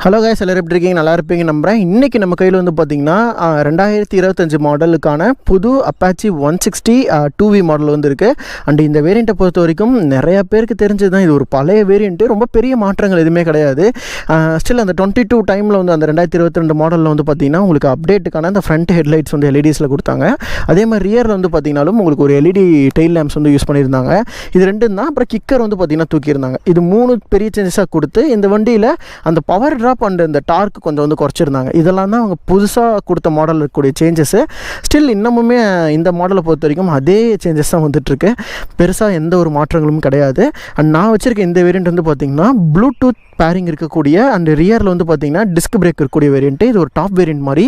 Hello guys, எல்லாரும் எப்படி இருக்கீங்க? நல்லா இருப்பீங்க நம்புகிறேன். இன்றைக்கி நம்ம கையில் வந்து பார்த்திங்கன்னா 2025 மாடலுக்கான புது அப்பாச்சி 160 2V மாடல் வந்து இருக்குது. அண்ட் இந்த வேரியண்ட்டை பொறுத்த வரைக்கும் நிறையா பேருக்கு தெரிஞ்சது தான், இது ஒரு பழைய வேரியண்ட்டு, ரொம்ப பெரிய மாற்றங்கள் எதுவுமே கிடையாது. ஸ்டில் அந்த 22 டைமில் வந்து அந்த 2022 மாடலில் வந்து பார்த்திங்கன்னா உங்களுக்கு அப்டேட்டுக்கான அந்த ஃப்ரண்ட் ஹெட்லைட்ஸ் வந்து எல்இடிஸில் கொடுத்தாங்க. அதே மாதிரி ரியரில் வந்து பார்த்திங்கனாலும் உங்களுக்கு ஒரு எல்இடி டெயில் லேம்ப்ஸ் வந்து யூஸ் பண்ணியிருந்தாங்க. இது ரெண்டும் தான். அப்புறம் கிக்கர் வந்து பார்த்திங்கன்னா தூக்கியிருந்தாங்க. இது 3 பெரிய சேஞ்சஸாக கொடுத்து இந்த வண்டியில் அந்த பவர் ட்ராப் அண்ட் இந்த டார்க் கொஞ்சம் வந்து குறைச்சிருந்தாங்க. இதெல்லாம் தான் அவங்க புதுசாக கொடுத்த மாடல் இருக்கக்கூடிய சேஞ்சஸ்ஸு. ஸ்டில் இன்னமுமே இந்த மாடலை பொறுத்த வரைக்கும் அதே சேஞ்சஸ் தான் வந்துட்டுருக்கு. பெருசாக எந்த ஒரு மாற்றங்களும் கிடையாது. அண்ட் நான் வச்சுருக்க இந்த வேரியண்ட் வந்து பார்த்திங்கன்னா ப்ளூடூத் பேரிங் இருக்கக்கூடிய அண்ட் ரியரில் வந்து பார்த்திங்கன்னா டிஸ்க் பிரேக் இருக்கக்கூடிய வேரியண்ட்டு. இது ஒரு டாப் வேரியண்ட் மாதிரி.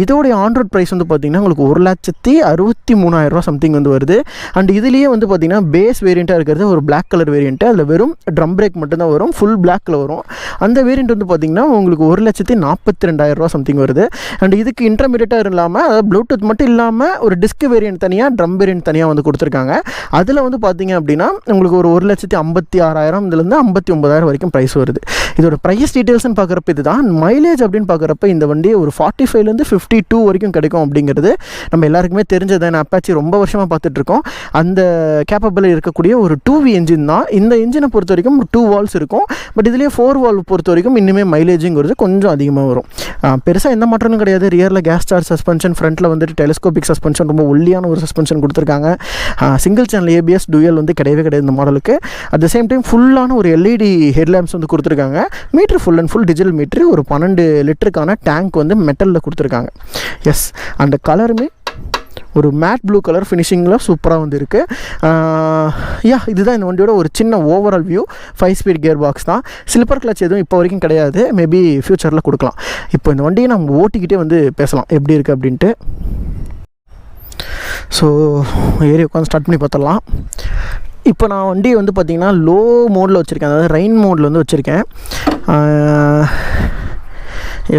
இதோடைய ஆன்ரோட் ப்ரைஸ் வந்து பார்த்திங்கன்னா உங்களுக்கு 1,63,000 சம்திங் வந்து வருது. அண்ட் இதுலேயே வந்து பார்த்திங்கன்னா பேஸ் வேரியண்ட்டாக இருக்கிறது ஒரு பிளாக் கலர் வேரியண்ட்டு. அதில் வெறும் ட்ரம் பிரேக் மட்டும்தான் வரும், ஃபுல் பிளாக்கில் வரும். அந்த வேரியண்ட் வந்து பார்த்திங்கன்னா உங்களுக்கு 1,42,000 சம்திங் வருது. அண்ட் இதுக்கு இன்டர்மீடியட்டாக இல்லாமல், அதாவது ப்ளூடூத் மட்டும் இல்லாமல் ஒரு டிஸ்க் வேரியண்ட் தனியாக, ட்ரம் வேரியண்ட் தனியாக வந்து கொடுத்துருக்காங்க. அதில் வந்து பார்த்திங்க அப்படின்னா உங்களுக்கு ஒரு 1,56,000 இதுலேருந்து 59,000 வரைக்கும் ப்ரைஸ் வருது. இதோட ப்ரைஸ் டீட்டெயில்ஸ்னு பார்க்குறப்ப இதுதான். மைலேஜ் அப்படின்னு பார்க்குறப்ப இந்த வண்டி ஒரு 45லேருந்து 52 வரைக்கும் கிடைக்கும் அப்படிங்கிறது நம்ம எல்லாருக்குமே தெரிஞ்சது. நான் அப்பாச்சி ரொம்ப வருஷமாக பார்த்துட்ருக்கோம். அந்த கேப்பபிள் இருக்கக்கூடிய ஒரு 2V என்ஜின் தான். இந்த என்ஜினை பொறுத்த வரைக்கும் 2 வால்ஸ் இருக்கும். பட் இதுலேயே 4 வால்வ் பொறுத்த வரைக்கும் இன்னுமே மைலேஜுங்கிறது கொஞ்சம் அதிகமாக வரும். பெருசாக எந்த மாற்றமும் கிடையாது. ரியரில் கேஸ் சார்ஜ் சஸ்பென்ஷன், ஃப்ரண்ட்டில் வந்துட்டு டெலிஸ்கோபிக் சஸ்பென்ஷன், ரொம்ப ஒல்லியான ஒரு சஸ்பென்ஷன் கொடுத்துருக்காங்க. சிங்கிள் சேனல் ஏபிஎஸ் டூயல் வந்து கிடையவே கிடையாது இந்த மாடலுக்கு. அட் த சேம் டைம் ஃபுல்லான ஒரு எல்இடி ஹெட்லாம்ப்ஸ் வந்து கொடுத்துருக்காங்க. Meter full and full digital meter. ஒரு 12 லிட்டருக்கான டேங்க் வந்து மெட்டலில் கொடுத்துருக்காங்க. எஸ், அந்த கலருமே ஒரு மேட் ப்ளூ கலர் ஃபினிஷிங்கில் சூப்பராக வந்து இருக்குது. இதுதான் இந்த வண்டியோட ஒரு சின்ன overall view. 5 speed gear box தான். ஸ்லிப்பர் கிளச் எதுவும் இப்போ வரைக்கும் கிடையாது. மேபி ஃப்யூச்சரில் கொடுக்கலாம். இப்போ இந்த வண்டியை நம்ம ஓட்டிக்கிட்டே வந்து பேசலாம் எப்படி இருக்குது அப்படின்ட்டு. ஸோ ஏறி உட்காந்து ஸ்டார்ட் பண்ணி பார்த்துடலாம். இப்போ நான் வண்டியை வந்து பார்த்திங்கன்னா லோ மோடில் வச்சுருக்கேன், அதாவது ரெயின் மோடில் வந்து வச்சுருக்கேன்.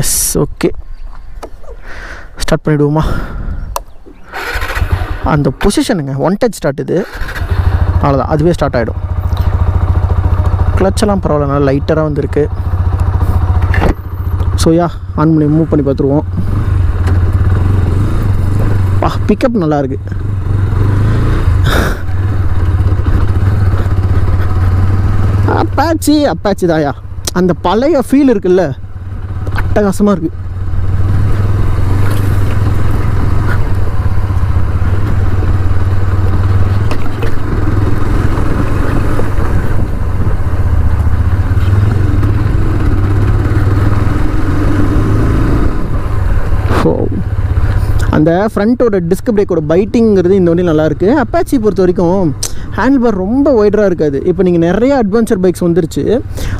எஸ், ஓகே, ஸ்டார்ட் பண்ணிவிடுவோமா? அந்த பொசிஷனுங்க 1 டச் ஸ்டார்ட். இது அவ்வளோதான், அதுவே ஸ்டார்ட் ஆகிடும். கிளச்செல்லாம் பரவாயில்ல, நல்லா லைட்டராக வந்துருக்கு. ஸோ ஆன் பண்ணி மூவ் பண்ணி பார்த்துருவோம். பிக்கப் நல்லாயிருக்கு. அப்பாச்சி தாயா, அந்த பழைய ஃபீல் இருக்குல்ல, அட்டகாசமாக இருக்குது. அந்த ஃப்ரண்ட்டோட டிஸ்க் பிரேக்கோட பைட்டிங்கிறது இந்த வண்டி நல்லாயிருக்கு. அப்பாச்சி பொறுத்த வரைக்கும் ஹேண்டில் பார் ரொம்ப ஒய்டராக இருக்காது. இப்போ நீங்கள் நிறைய அட்வென்ச்சர் பைக்ஸ் வந்துருச்சு.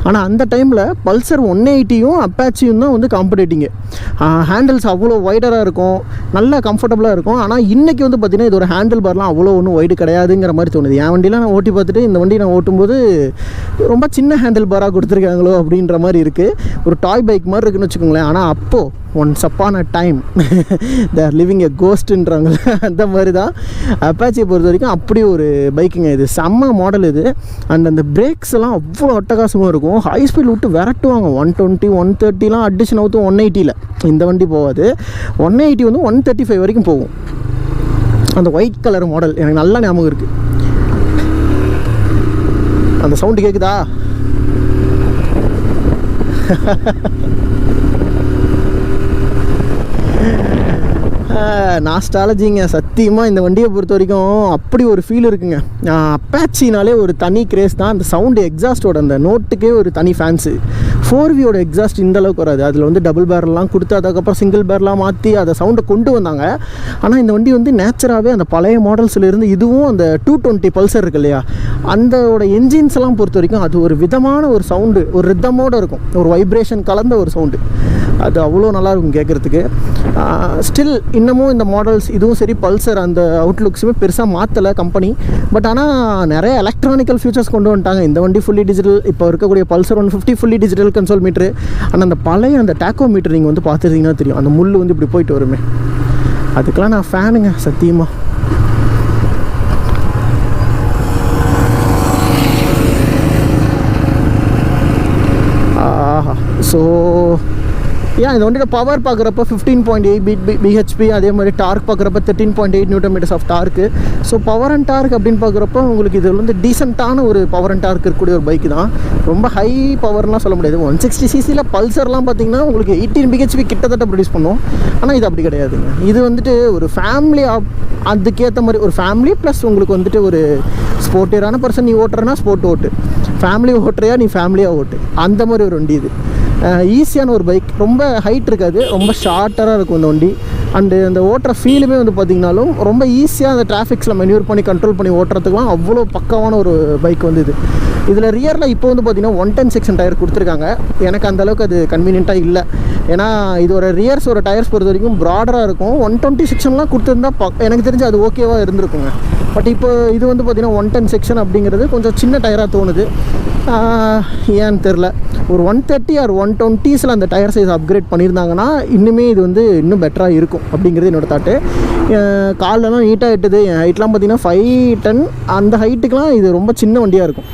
ஆனால் அந்த டைமில் பல்சர் 180யும் அப்பாச்சியும் தான் வந்து காம்படேட்டிங்கு. ஹேண்டில்ஸ் அவ்வளோ ஒய்டராக இருக்கும், நல்லா கம்ஃபர்டபுளாக இருக்கும். ஆனால் இன்றைக்கி வந்து பார்த்திங்கன்னா இதோட ஹேண்டில் பார்லாம் அவ்வளோ ஒன்றும் ஒய்டு கிடையாதுங்கிற மாதிரி தோணுது. என் வண்டியில் நான் ஓட்டி பார்த்துட்டு இந்த வண்டி நான் ஓட்டும்போது ரொம்ப சின்ன ஹேண்டில் பாராக கொடுத்துருக்காங்களோ அப்படின்ற மாதிரி இருக்குது. ஒரு டாய் பைக் மாதிரி இருக்குன்னு வச்சுக்கோங்களேன். ஆனால் அப்போது once upon a time they are living a கோஸ்ட்டுன்றாங்களே, அந்த மாதிரி தான் அப்பாச்சியை பொறுத்த வரைக்கும் அப்படி ஒரு பைக்குங்க. இது செம்ம மாடல் இது. அண்ட் அந்த பிரேக்ஸ் எல்லாம் அவ்வளோ அட்டகாசமாக இருக்கும். ஹை ஸ்பீட் விட்டு விரட்டுவாங்க. 120 130லாம் அடிஷன் அவுத்தும் 180ல். இந்த வண்டி போகாது. 180 வந்து 135 வரைக்கும் போகும். அந்த ஒயிட் கலர் மாடல் எனக்கு நல்லா ஞாபகம் இருக்குது. அந்த சவுண்டு கேட்குதா? நாஸ்டாலஜிங்க. சத்தியமாக இந்த வண்டியை பொறுத்த வரைக்கும் அப்படி ஒரு ஃபீல் இருக்குங்க. அப்பாச்சினாலே ஒரு தனி கிரேஸ் தான். அந்த சவுண்டு எக்ஸாஸ்டோட அந்த நோட்டுக்கே ஒரு தனி ஃபேன்ஸு. 4Vயோட எக்ஸாஸ்ட் இந்த அளவுக்கு வராது. அதில் வந்து டபுள் பேரல்லாம் கொடுத்து அதுக்கப்புறம் சிங்கிள் பேரலாம் மாற்றி அதை சவுண்டை கொண்டு வந்தாங்க. ஆனால் இந்த வண்டி வந்து நேச்சராகவே அந்த பழைய மாடல்ஸ்லேருந்து இதுவும் அந்த 220 பல்சர் இருக்கு இல்லையா, அந்தோட என்ஜின்ஸ் எல்லாம் பொறுத்த வரைக்கும் அது ஒரு விதமான ஒரு சவுண்டு, ஒரு ரித்தமோடு இருக்கும், ஒரு வைப்ரேஷன் கலந்த ஒரு சவுண்டு. அது அவ்வளோ நல்லாயிருக்கும் கேட்குறதுக்கு. ஸ்டில் இன்னமும் இந்த மாடல்ஸ் இதுவும் சரி, பல்சர் அந்த அவுட்லுக்ஸுமே பெருசாக மாற்றலை கம்பெனி. பட் ஆனால் நிறைய எலக்ட்ரானிக்கல் ஃபியூச்சர்ஸ் கொண்டு வந்துட்டாங்க. இந்த வண்டி ஃபுல்லி டிஜிட்டல். இப்போ இருக்கக்கூடிய Pulsar 150 fully digital console meter. ஆனால் அந்த பழைய அந்த டேக்கோ மீட்டர் நீங்கள் வந்து பார்த்துருந்தீங்கன்னா தெரியும், அந்த முள் வந்து இப்படி போயிட்டு வருமே, அதுக்கெலாம் நான் ஃபேனுங்க சத்தியமாக. ஸோ இந்த வண்டியோட பவர் பார்க்குறப்ப 15.8 பிஹெச்பி, அதே மாதிரி டார்க் பார்க்குறப்ப 13.8 newton metres of torque. So power and torque அப்படின்னு பார்க்குறப்ப உங்களுக்கு இது வந்து டீசெண்டான ஒரு பவர் அண்ட் டார்க் இருக்கக்கூடிய ஒரு பைக் தான். ரொம்ப ஹை பவர்லாம் சொல்ல முடியாது. 160cc பல்சர்லாம் பார்த்தீங்கன்னா உங்களுக்கு 18 பிஹெச்பி கிட்டத்தட்ட ப்ரொடியூஸ் பண்ணும். ஆனால் இது அப்படி கிடையாதுங்க. இது வந்துட்டு ஒரு ஃபேமிலி, அதுக்கேற்ற மாதிரி ஒரு ஃபேமிலி ப்ளஸ் உங்களுக்கு வந்துட்டு ஒரு ஸ்போர்ட்டியரான பர்சன் நீ ஓட்டுறனா ஸ்போர்ட் ஓட்டு, ஃபேமிலி ஓட்டுறியா நீ ஃபேமிலியாக ஓட்டு, அந்த மாதிரி ஒரு வண்டி இது. ஈஸியான ஒரு பைக், ரொம்ப ஹைட் இருக்காது, ரொம்ப ஷார்ட்டராக இருக்கும் இந்த வண்டி. அண்டு அந்த ஓட்டுற ஃபீலுமே வந்து பார்த்திங்கனாலும் ரொம்ப ஈஸியாக அந்த டிராஃபிக்ஸில் மென்யூர் பண்ணி கண்ட்ரோல் பண்ணி ஓட்டுறதுக்குலாம் அவ்வளோ பக்காவான ஒரு பைக் வந்து இது. இதில் ரியரில் இப்போ வந்து பார்த்திங்கன்னா 110 செக்ஷன் டயர் கொடுத்துருக்காங்க. எனக்கு அந்தளவுக்கு அது கன்வீனியண்ட்டாக இல்லை. ஏன்னா இதோட ரியர்ஸோட டயர்ஸ் பொறுத்த வரைக்கும் ப்ராடராக இருக்கும். 120 செக்ஷன்லாம் கொடுத்துருந்தா எனக்கு தெரிஞ்சு அது ஓகேவாக இருந்திருக்குங்க. பட் இப்போ இது வந்து பார்த்திங்கன்னா 110 செக்ஷன் அப்படிங்கிறது கொஞ்சம் சின்ன டயராக தோணுது. ஏன்னு தெரில. ஒரு 130 ஆர் 120s அந்த டயர் சைஸ் அப்கிரேட் பண்ணியிருந்தாங்கன்னா இன்னுமே இது வந்து இன்னும் பெட்டராக இருக்கும் அப்படிங்கிறது என்னோடய தாட்டு. காலெலாம் நீட்டாக எட்டுது. என் ஹைட்லாம் பார்த்திங்கன்னா 5'10", அந்த ஹைட்டுக்கெலாம் இது ரொம்ப சின்ன வண்டியாக இருக்கும்.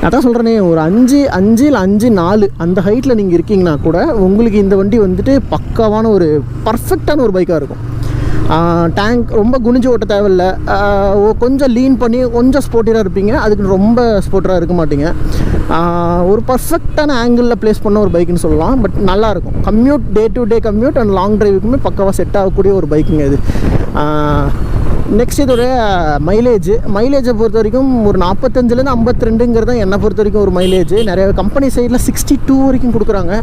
அதான் சொல்கிறேனே, ஒரு 5 இல்லை 5'4" அந்த ஹைட்டில் நீங்கள் இருக்கீங்கன்னா கூட உங்களுக்கு இந்த வண்டி வந்துட்டு பக்காவான ஒரு பர்ஃபெக்டான ஒரு பைக்காக இருக்கும். டேங்க் ரொம்ப குனிஞ்சு ஓட்ட தேவையில்லை. கொஞ்சம் லீன் பண்ணி கொஞ்சம் ஸ்போர்ட்டியாக இருப்பீங்க, அதுக்கு ரொம்ப ஸ்போர்ட்டராக இருக்க மாட்டீங்க. ஒரு பர்ஃபெக்டான ஆங்கிளில் ப்ளேஸ் பண்ண ஒரு பைக்குன்னு சொல்லலாம். பட் நல்லாயிருக்கும். Commute, day to day commute and long டிரைவுக்குமே பக்காவாக செட் ஆகக்கூடிய ஒரு பைக்குங்க இது. நெக்ஸ்ட் இதோட மைலேஜை பொறுத்த வரைக்கும் ஒரு 45லேருந்து 52ங்கிறது தான் என்னை பொறுத்த வரைக்கும் ஒரு மைலேஜ். நிறைய கம்பெனி சைடில் 62 வரைக்கும் கொடுக்குறாங்க.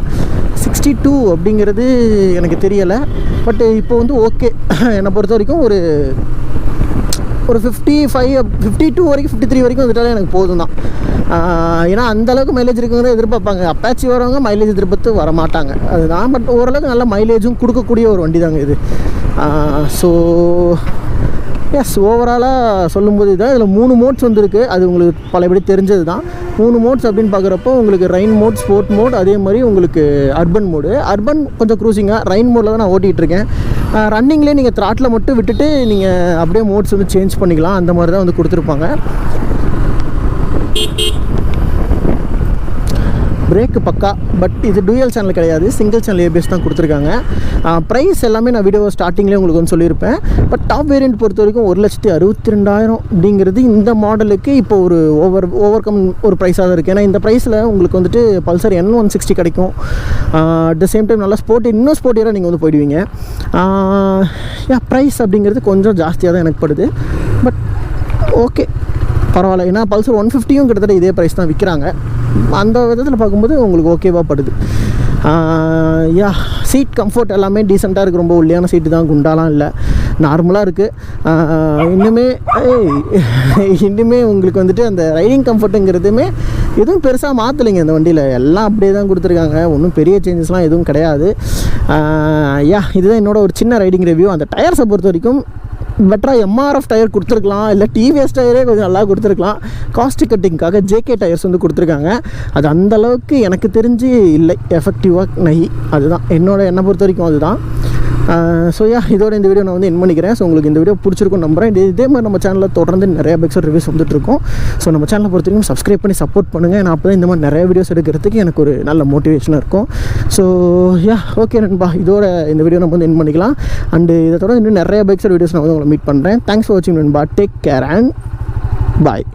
62 அப்படிங்கிறது எனக்கு தெரியலை. பட் இப்போ வந்து ஓகே, என்னை பொறுத்த வரைக்கும் ஒரு 55, 52 வரைக்கும், 53 வரைக்கும் வந்துட்டாலே எனக்கு போதும் தான். ஏன்னா அந்தளவுக்கு மைலேஜ் இருக்குங்கிறத எதிர்பார்ப்பாங்க. அப்பாச்சி வரவங்க மைலேஜ் எதிர்பார்த்து வரமாட்டாங்க, அதுதான். பட் ஓரளவுக்கு நல்ல மைலேஜும் கொடுக்கக்கூடிய ஒரு வண்டி தாங்க இது. ஸோ ஓவராலாக சொல்லும்போது இதான். இதில் 3 மோட்ஸ் வந்துருக்கு. அது உங்களுக்கு பலபடி தெரிஞ்சது தான். 3 மோட்ஸ் அப்படின்னு பார்க்குறப்போ உங்களுக்கு ரெயின் மோட், ஸ்போர்ட் மோட், அதே மாதிரி உங்களுக்கு அர்பன் மோடு. அர்பன் கொஞ்சம் க்ரூசிங்காக, ரெயின் மோடில் தான் நான் ஓட்டிகிட்ருக்கேன். ரன்னிங்லேயே நீங்கள் த்ராட்டில் மட்டும் விட்டுட்டு நீங்கள் அப்படியே மோட்ஸ் வந்து சேஞ்ச் பண்ணிக்கலாம். அந்த மாதிரி தான் வந்து கொடுத்துருப்பாங்க. பிரேக்கு பக்கா. பட் இது டூயல் சேனல் கிடையாது, சிங்கிள் சேனல் ஏபிஎஸ் தான் கொடுத்துருக்காங்க. ப்ரைஸ் எல்லாமே நான் வீடியோ ஸ்டார்டிங்லேயே உங்களுக்கு வந்து சொல்லியிருப்பேன். பட் டாப் வேரியண்ட் பொறுத்த வரைக்கும் 1,62,000 அப்படிங்கிறது இந்த மாடலுக்கு இப்போ ஒரு ஓவர் கம் ஒரு ப்ரைஸாக தான் இருக்குது. ஏன்னா இந்த ப்ரைஸில் உங்களுக்கு வந்துட்டு பல்சர் N160 கிடைக்கும். அட் த சேம் டைம் நல்லா இன்னும் ஸ்போர்ட்டியராக நீங்கள் வந்து போயிடுவீங்க. ப்ரைஸ் அப்படிங்கிறது கொஞ்சம் ஜாஸ்தியாக தான் எனக்கு படுது. பட் ஓகே, பரவாயில்ல. ஏன்னா பல்சர் 150யும் கிட்டத்தட்ட இதே ப்ரைஸ் தான் விற்கிறாங்க. அந்த விதத்தில் பார்க்கும்போது உங்களுக்கு ஓகேவாக படுது. சீட் கம்ஃபர்ட் எல்லாமே டீசெண்டாக இருக்குது. ரொம்ப ஒல்லியான சீட்டு தான், குண்டாலாம் இல்லை, நார்மலாக இருக்குது. இன்னுமே உங்களுக்கு வந்துட்டு அந்த ரைடிங் கம்ஃபர்ட்டுங்கிறதுமே எதுவும் பெருசாக மாற்றலைங்க இந்த வண்டியில். எல்லாம் அப்படியே தான் கொடுத்துருக்காங்க. ஒன்றும் பெரிய சேஞ்சஸ்லாம் எதுவும் கிடையாது. இதுதான் என்னோட ஒரு சின்ன ரைடிங் ரிவ்யூ. அந்த டயர்ஸை பொறுத்த வரைக்கும் பெட்டராக எம்ஆர்எஃப் டயர் கொடுத்துருக்கலாம், இல்லை டிவிஎஸ் டயரே கொஞ்சம் நல்லா கொடுத்துருக்கலாம். காஸ்ட் கட்டிங்காக ஜேகே டயர்ஸ் வந்து கொடுத்துருக்காங்க. அது அந்தளவுக்கு எனக்கு தெரிஞ்சு இல்லை எஃபெக்டிவாக நகி. அதுதான் என்னை பொறுத்த வரைக்கும் அதுதான். ஸோ இதோட இந்த வீடியோ நான் வந்து என் பண்ணிக்கிறேன். ஸோ உங்களுக்கு இந்த வீடியோ பிடிச்சிருக்கும் நம்புறேன். இதே மாதிரி நம்ம சேனலில் தொடர்ந்து நிறைய பைக்ஸோட ரிவ்யூஸ் வந்துட்டுருக்கோம். ஸோ நம்ம சேனலை பொறுத்த வரைக்கும் சப்ஸ்கிரைப் பண்ணி சப்போர்ட் பண்ணுங்கள். நான் அப்போ தான் இந்த மாதிரி நிறைய வீடியோஸ் எடுக்கிறதுக்கு எனக்கு ஒரு நல்ல மோட்டிவேஷனாக இருக்கும். ஸோ ஓகே நண்பா, இதோட இந்த வீடியோ நம்ம வந்து என் பண்ணிக்கலாம். அண்டு இதை தொடர்ந்து இன்னும் நிறைய பைக்ஸோட வீடியோஸ் நான் வந்து உங்களை மீட் பண்ணுறேன். தேங்க்ஸ் ஃபார் வாட்சிங் நண்பா. Take care and bye.